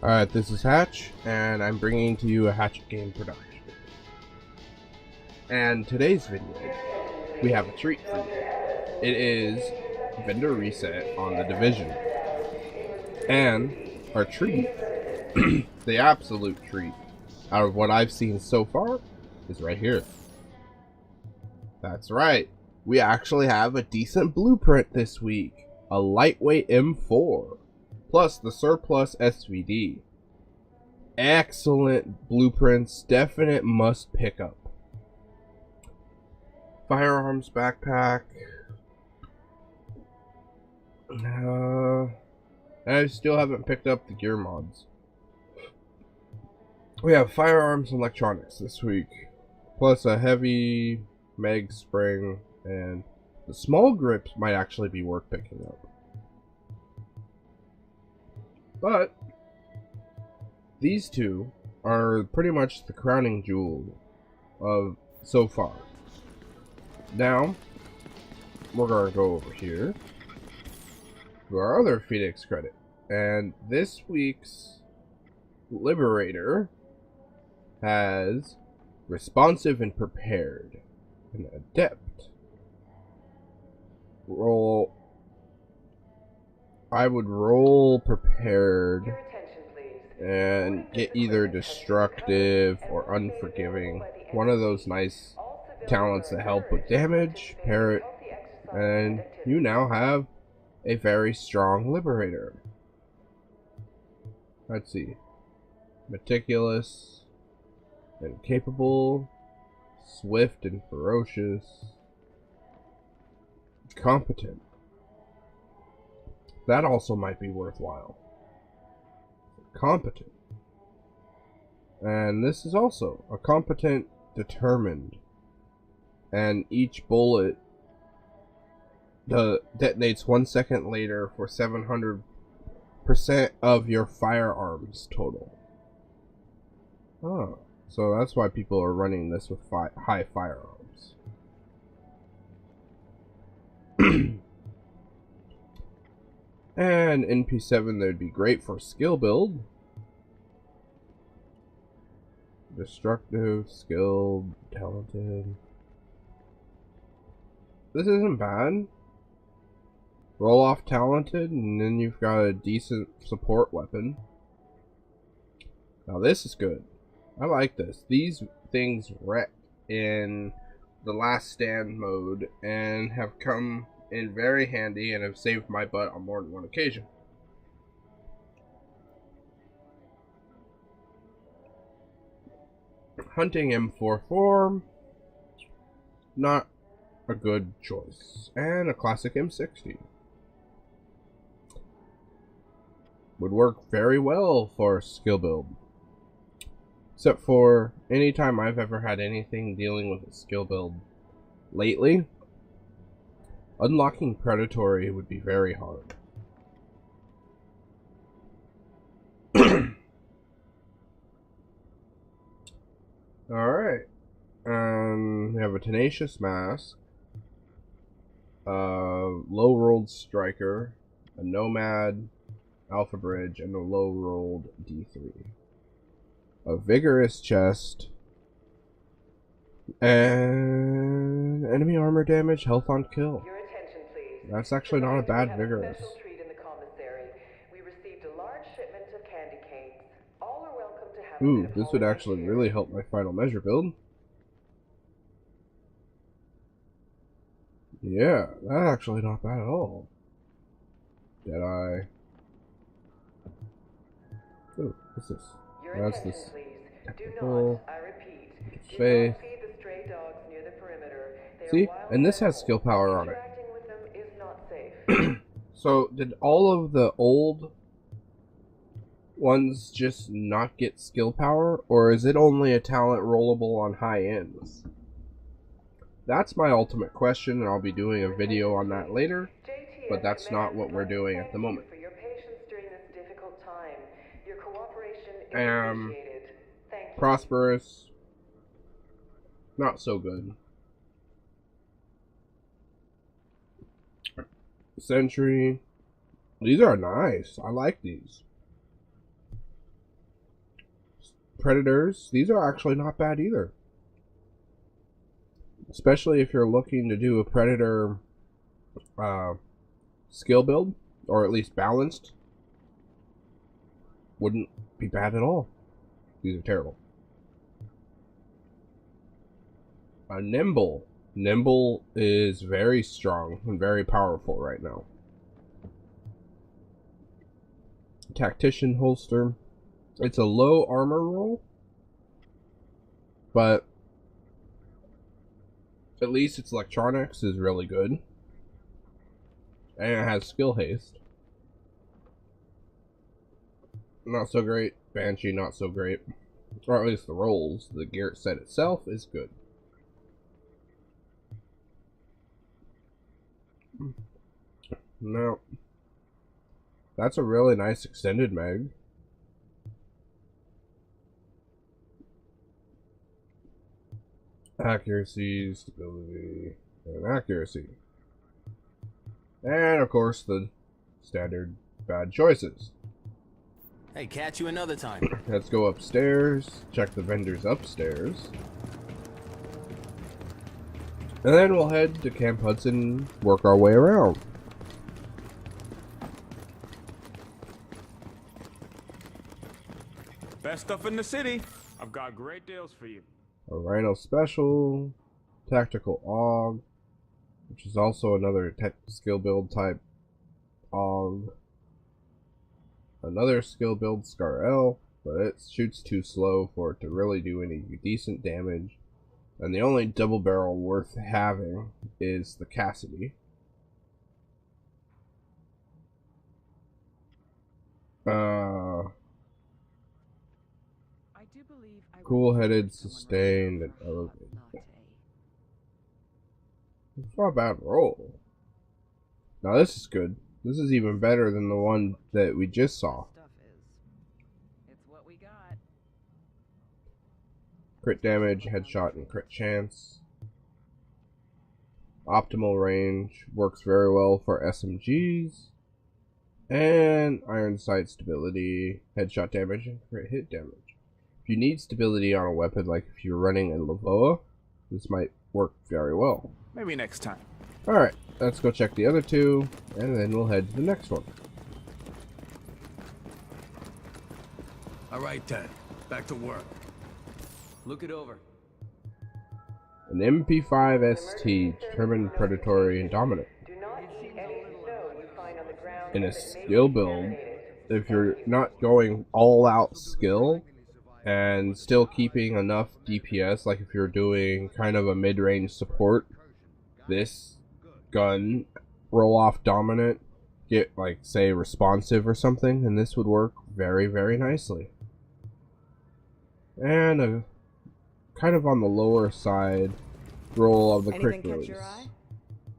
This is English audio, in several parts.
Alright, this is Hatch, and I'm bringing to you a Hatchet game production. And today's video, we have a treat for you. It is Vendor Reset on the Division. And our treat, the absolute treat, out of what I've seen so far, is right here. That's right, we actually have a decent blueprint this week. A lightweight M4. Plus the surplus SVD. Excellent blueprints, definite must pick up. Firearms backpack. I still haven't picked up the gear mods. We have firearms and electronics this week. Plus a heavy mag spring, and the small grips might actually be worth picking up. But these two are pretty much the crowning jewel of so far. Now we're gonna go over here to our other Phoenix credit, and this week's Liberator has responsive and prepared, an adept. I would roll prepared and get either destructive or unforgiving. One of those nice talents that help with damage, pair it, and you now have a very strong Liberator. Let's see. Meticulous and capable, swift and ferocious, competent. That also might be worthwhile. Competent. And this is also a competent, determined. And each bullet detonates 1 second later for 700% of your firearms total. Oh, so that's why people are running this with high firearms. And NP7, they'd be great for skill build. Destructive, skilled, talented. This isn't bad. Roll off talented, and then you've got a decent support weapon. Now this is good. I like this. These things wreck in the Last Stand mode and have come in very handy and have saved my butt on more than one occasion. Hunting M4 form, not a good choice. And a classic M60 would work very well for skill build. Except for anytime I've ever had anything dealing with a skill build lately, unlocking Predatory would be very hard. Alright. We have a Tenacious Mask, low-rolled Striker, a Nomad, Alpha Bridge, and a low-rolled D3. A Vigorous Chest, and enemy armor damage, health on kill. That's actually not a bad Vigorous. Ooh, this would actually really help my final measure build. Yeah, that's actually not bad at all. Deadeye. Ooh, what's this? That's this technical faith. See? And this has skill power on it. So, did all of the old ones just not get skill power? Or is it only a talent rollable on high ends? That's my ultimate question, and I'll be doing a video on that later. But that's not what we're doing at the moment. Prosperous, not so good. Sentry, these are nice. I like these. predators, these are actually not bad either. Especially if you're looking to do a predator skill build, or at least balanced. Wouldn't be bad at all. These are terrible. Nimble. Nimble is very strong and very powerful right now. Tactician holster. It's a low armor roll, but at least its electronics is really good. And it has skill haste. Not so great. Banshee, not so great. Or at least the rolls. The gear set itself is good. No. That's a really nice extended mag. Accuracy, stability, and accuracy. And of course the standard bad choices. Hey, catch you another time. Let's go upstairs, check the vendors upstairs. And then we'll head to Camp Hudson, work our way around. Best stuff in the city. I've got great deals for you. A Rhino Special, Tactical AUG, which is also another skill build type AUG. Another skill build Scar L, but it shoots too slow for it to really do any decent damage. And the only double barrel worth having is the Cassidy. Cool-headed, sustained, and elevated. It's not a bad roll. Now this is good. This is even better than the one that we just saw. Crit damage, headshot, and crit chance. Optimal range, works very well for SMGs. And iron sight stability, headshot damage, and crit hit damage. If you need stability on a weapon, like if you're running a Lavoa, this might work very well. Maybe next time. Alright, let's go check the other two, and then we'll head to the next one. Alright then, back to work. Look it over. An MP5 ST, determined, predatory, and dominant. In a skill build, if you're not going all out skill, and still keeping enough DPS, like if you're doing kind of a mid-range support, this gun, roll off dominant, get like say responsive or something, and this would work very, very nicely. And a kind of on the lower side roll of the quick release.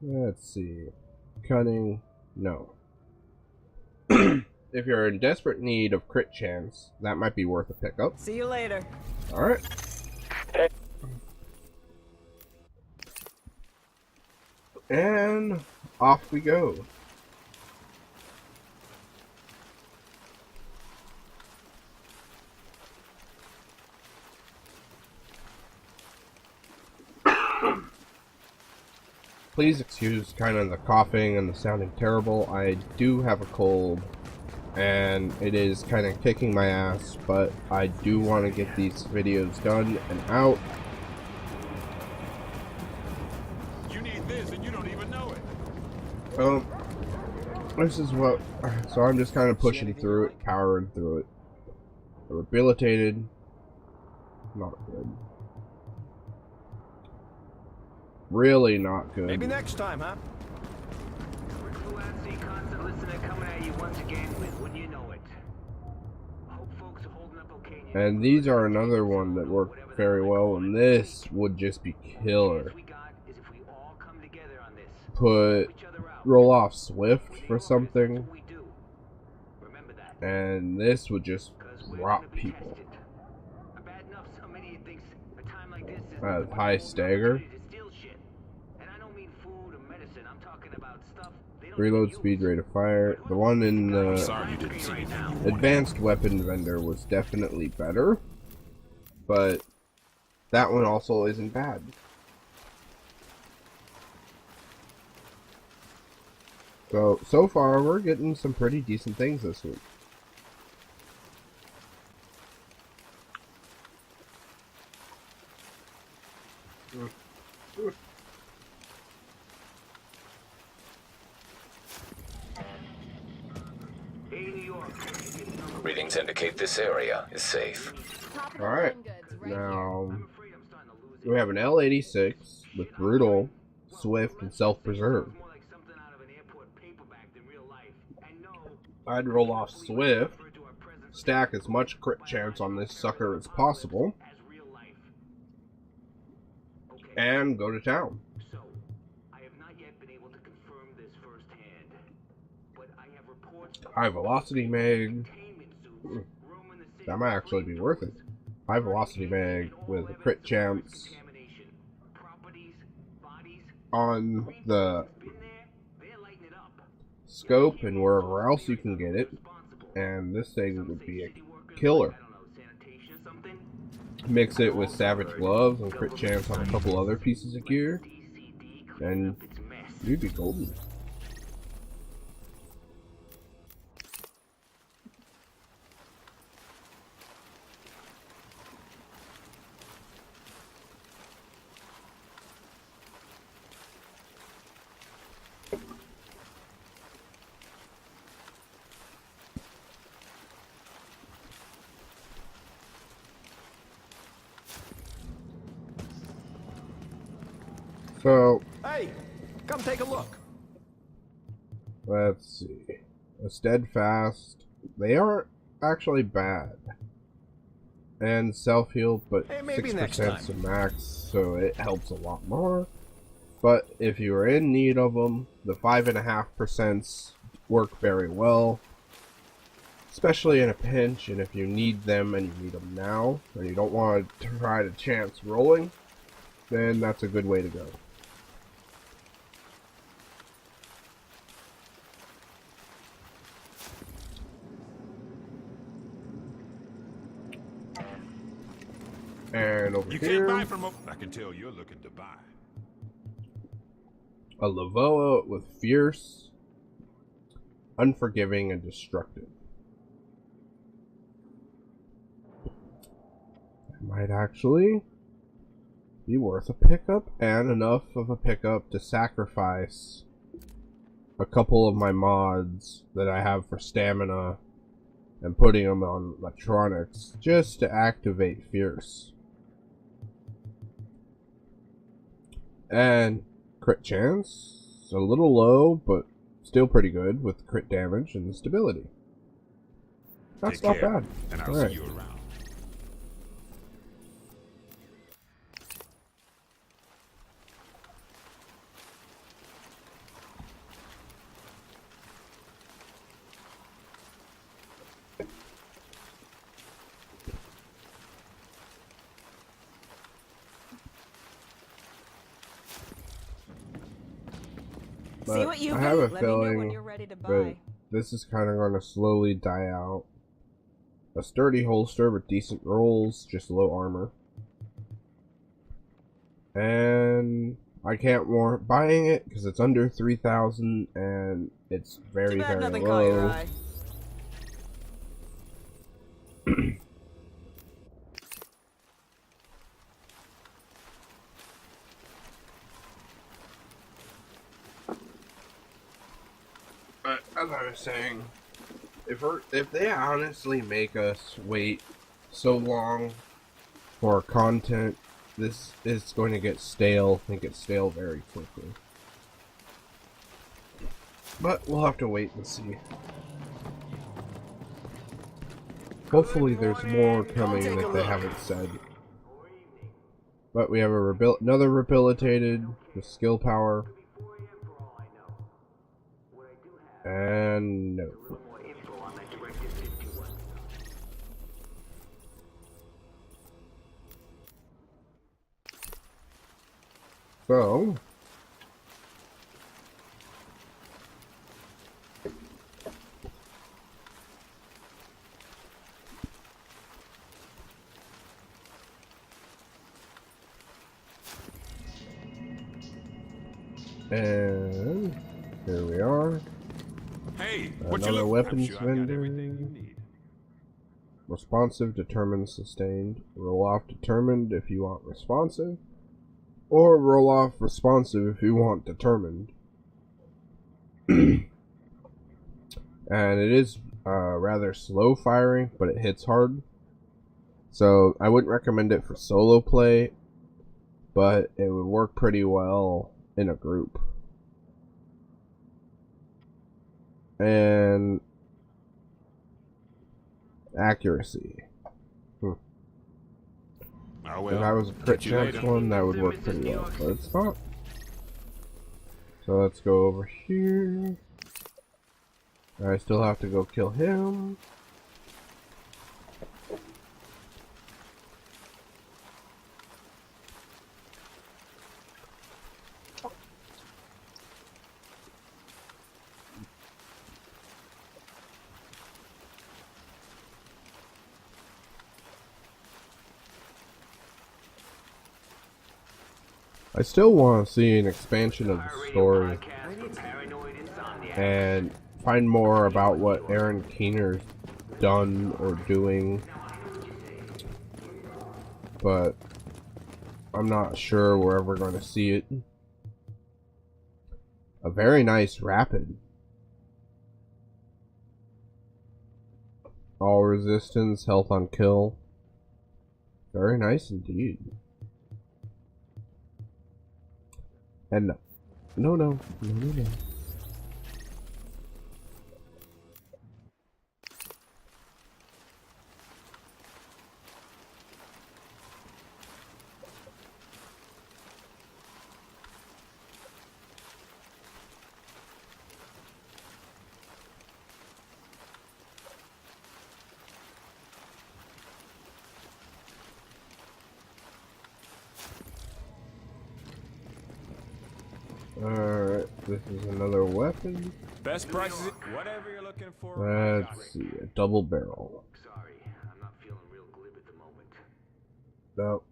Let's see. Cunning, no. If you're in desperate need of crit chance, that might be worth a pickup. See you later. Alright. And off we go. Please excuse kind of the coughing and the sounding terrible. I do have a cold, and it is kind of kicking my ass, but I do want to get these videos done and out. You need this and you don't even know it. This is what, so I'm just kind of pushing through it, powering through it. Rehabilitated, not good. Really not good. Maybe next time, huh? And these are another one that worked very well, and this would just be killer. Put roll off Swift for something, and this would just drop people. High stagger. Reload speed, rate of fire. The one in the advanced weapon vendor was definitely better. but that one also isn't bad. So far, we're getting some pretty decent things this week. Readings indicate this area is safe. Alright, now we have an L86 with Brutal, Swift, and Self-Preserve. I'd roll off Swift, stack as much crit chance on this sucker as possible, and go to town. High Velocity Mag. That might actually be worth it. High Velocity Mag with a crit chance on the scope and wherever else you can get it, and this thing would be a killer. Mix it with Savage Gloves and crit chance on a couple other pieces of gear, and you'd be golden. So, Hey, come take a look. let's see. A Steadfast. They aren't actually bad. And self-heal, but Hey, maybe 6% next time. to max, so it helps a lot more. But if you are in need of them, the 5.5% work very well. Especially in a pinch, and if you need them and you need them now, and you don't want to try to chance rolling, then that's a good way to go. And over You here, can't buy from a... I can tell you're looking to buy. a Lavoa with Fierce, Unforgiving, and Destructive. That might actually be worth a pickup, and enough of a pickup to sacrifice a couple of my mods that I have for stamina and putting them on electronics just to activate Fierce. And crit chance, a little low, but still pretty good with crit damage and stability. That's Take not care, bad. and I'll Alright. see you around. See what you I have a Let me know when feeling you're ready to that buy. this is kind of going to slowly die out. A sturdy holster with decent rolls, just low armor. And I can't warrant buying it because it's under 3,000 and it's very, Too bad very nothing caught your low. eye. But as I was saying, if they honestly make us wait so long for content, this is going to get stale. It gets stale very quickly. But we'll have to wait and see. Hopefully there's more coming take a that they look. haven't said. But we have another rehabilitated with skill power. And no. So, And here we are. Hey, what you Another look? weapons I'm sure I've got vendor. everything you need. Responsive, determined, sustained. Roll off determined if you want responsive. Or roll off responsive if you want determined. And it is rather slow firing, but it hits hard. So I wouldn't recommend it for solo play, but it would work pretty well in a group. And accuracy. Oh, If well, I was a crit catch you chance later. one, that would work pretty well, but it's not. So let's go over here. I still have to go kill him. I still want to see an expansion of the story and find more about what Aaron Keener's done or doing, but I'm not sure we're ever going to see it. A very nice rapid. All resistance, health on kill. Very nice indeed. And no. Alright, this is another weapon. Best prices, whatever you're looking for. Let's see, a double barrel. Sorry, I'm not feeling real glib at the moment. Nope.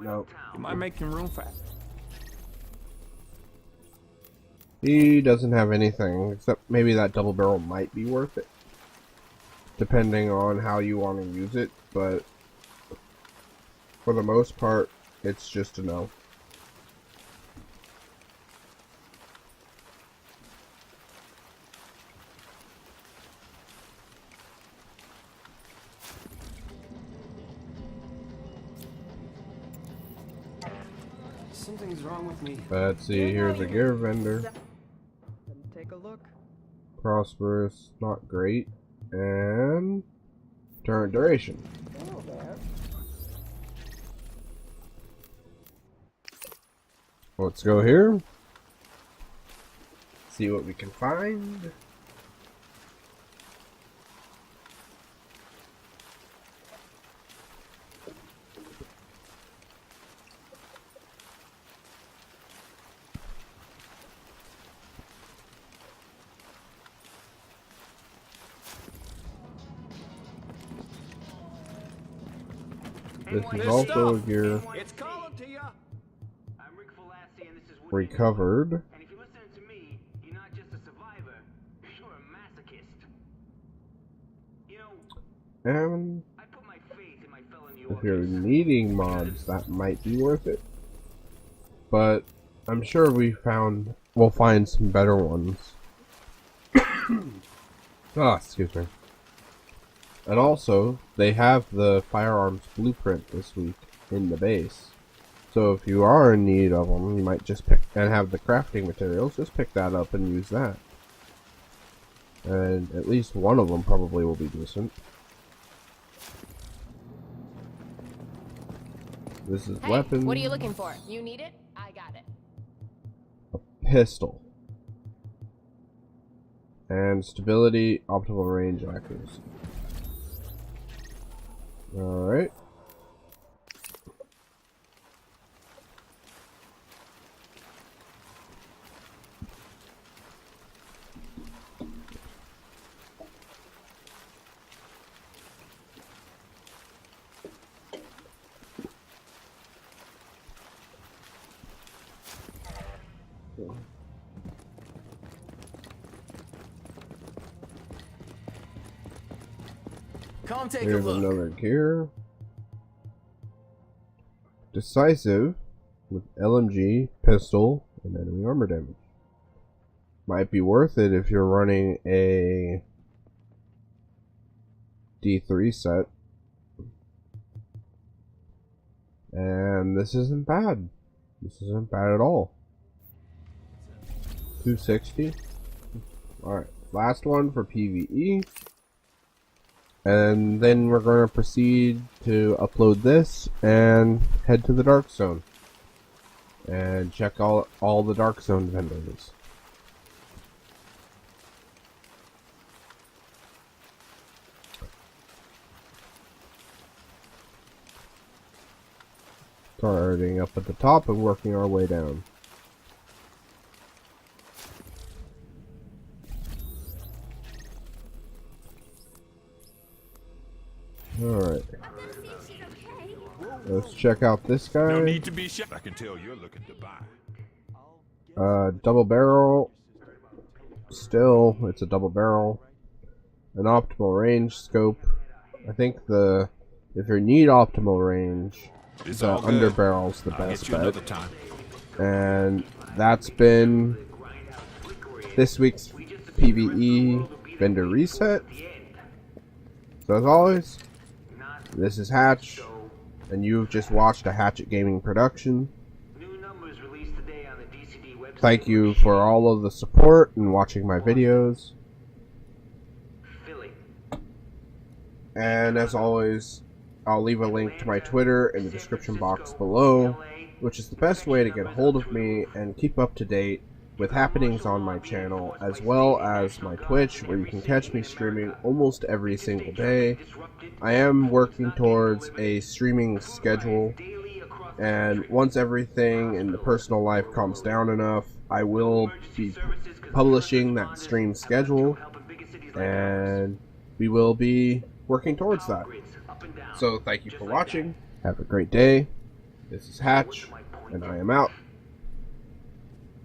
Nope. You mind making room for? He doesn't have anything, except maybe that double barrel might be worth it. Depending on how you want to use it, but for the most part, it's just a no. Something's wrong with me. Let's see, here's a gear vendor. Take a look. Prosperous, not great. And turn duration. Let's go here. See what we can find. This is also a gear It's calling to you. I'm Rick Falassi, and this is Woody. recovered. And if you're listening to me, you're not just a survivor, you're a masochist. You know, And I put my faith in my fellow New if Yorkers. you're needing mods, that might be worth it. But I'm sure we'll find some better ones. Excuse me. And also, they have the firearms blueprint this week in the base. So if you are in need of them, you might just pick and have the crafting materials, just pick that up and use that. And at least one of them probably will be decent. This is Hey, weapon. what are you looking for? You need it? I got it. A pistol. And stability, optimal range, accuracy. Alright. Come take a Here's look. another gear. Decisive with LMG, pistol, and enemy armor damage. Might be worth it if you're running a D3 set. And this isn't bad. This isn't bad at all. 260. Alright, last one for PVE. And then we're going to proceed to upload this and head to the Dark Zone. And check all the Dark Zone vendors. Starting up at the top and working our way down. Alright. Let's check out this No guy. need to be shy. I can tell you're looking to buy. Double barrel. Still, it's a double barrel. An optimal range scope. I think if you need optimal range, It's the all good. under barrel's the I'll best get you bet. another time. And that's been this week's PVE Vendor Reset. So as always, this is Hatch, and you've just watched a Hatchet Gaming production. Thank you for all of the support and watching my videos. And as always, I'll leave a link to my Twitter in the description box below, which is the best way to get a hold of me and keep up to date with happenings on my channel, as well as my Twitch, where you can catch me streaming almost every single day. I am working towards a streaming schedule, and once everything in the personal life calms down enough, I will be publishing that stream schedule, and we will be working towards that. So thank you for watching. Have a great day. This is Hatch, and I am out.